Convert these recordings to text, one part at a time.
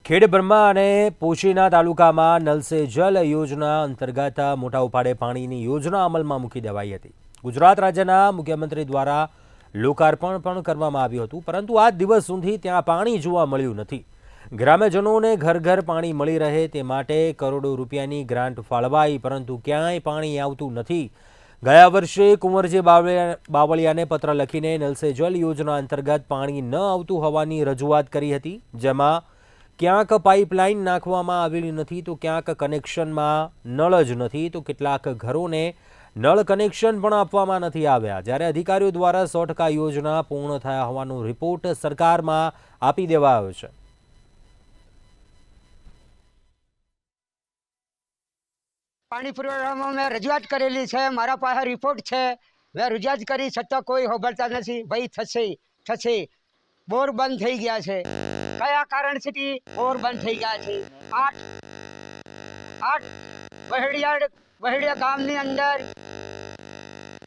ખેડબ્રહ્મા અને પોશીના તાલુકામાં નલ સે જલ યોજના અંતર્ગત મોટા ઉપાડે પાણીની યોજના અમલમાં મૂકી દેવાઈ હતી। ગુજરાત રાજ્યના મુખ્યમંત્રી દ્વારા લોકાર્પણ પણ કરવામાં આવ્યું હતું, પરંતુ આજ દિવસ સુધી ત્યાં પાણી જોવા મળ્યું નથી। ગ્રામ્યજનોને ઘર ઘર પાણી મળી રહે તે માટે કરોડો રૂપિયાની ગ્રાન્ટ ફાળવાઈ, પરંતુ ક્યાંય પાણી આવતું નથી। ગયા વર્ષે કુંવરજી બાવળિયાને પત્ર લખીને નલ સે જલ યોજના અંતર્ગત પાણી ન આવતું હોવાની રજૂઆત કરી હતી, જેમાં ક્યાંક પાઇપલાઇન નાખવામાં આવેલી નથી તો ક્યાંક કનેક્શનમાં નળ જ નથી તો કેટલાક ઘરોને નળ કનેક્શન પણ આપવામાં નથી આવ્યા। જ્યારે અધિકારીઓ દ્વારા 100% યોજના પૂર્ણ થયા હોવાનો રિપોર્ટ સરકારમાં આપી દેવાયો છે। પાણી પુરવઠામાં મેં રજૂઆત કરેલી છે, મારા પાસે રિપોર્ટ છે। મેં રજૂઆત કરી છતાં કોઈ હોબળતા નથી। ભાઈ થશે થશે, બોર બંધ થઈ ગયા છે। કયા કારણથી બોર બંધ થઈ ગયા છે? આઠ વહેડિયા ગામની અંદર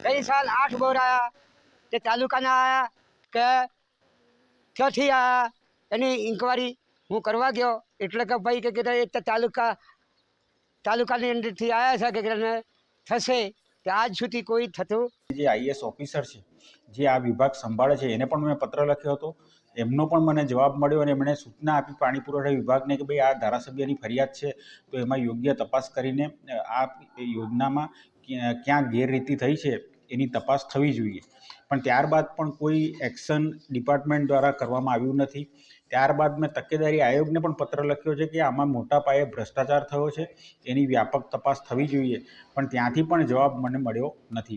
ગઈ સાલ 8 બોર આવ્યા, તે તાલુકાના આવ્યા કે ક્યાંથી આવ્યા એની ઇન્કવાયરી હું કરવા ગયો, એટલે કે ભાઈ કે તાલુકાની અંદરથી આવ્યા છે કે થશે, કે આજ સુધી કોઈ થતું। જે આઈએસ ઓફિસર છે, જે આ વિભાગ સંભાળે છે, એને પણ મેં પત્ર લખ્યો હતો। એમનો પણ મને જવાબ મળ્યો અને એમણે સૂચના આપી પાણી પુરવઠા વિભાગને કે ભાઈ આ ધારાસભ્યની ફરિયાદ છે તો એમાં યોગ્ય તપાસ કરીને આ યોજનામાં ક્યાં ગેરરીતિ થઈ છે એની તપાસ થવી જોઈએ। પણ ત્યારબાદ પણ કોઈ એક્શન ડિપાર્ટમેન્ટ દ્વારા કરવામાં આવ્યું નથી। ત્યારબાદ મેં તકેદારી આયોગને પણ પત્ર લખ્યો છે કે આમાં મોટા પાયે ભ્રષ્ટાચાર થયો છે, એની વ્યાપક તપાસ થવી જોઈએ, પણ ત્યાંથી પણ જવાબ મને મળ્યો નથી।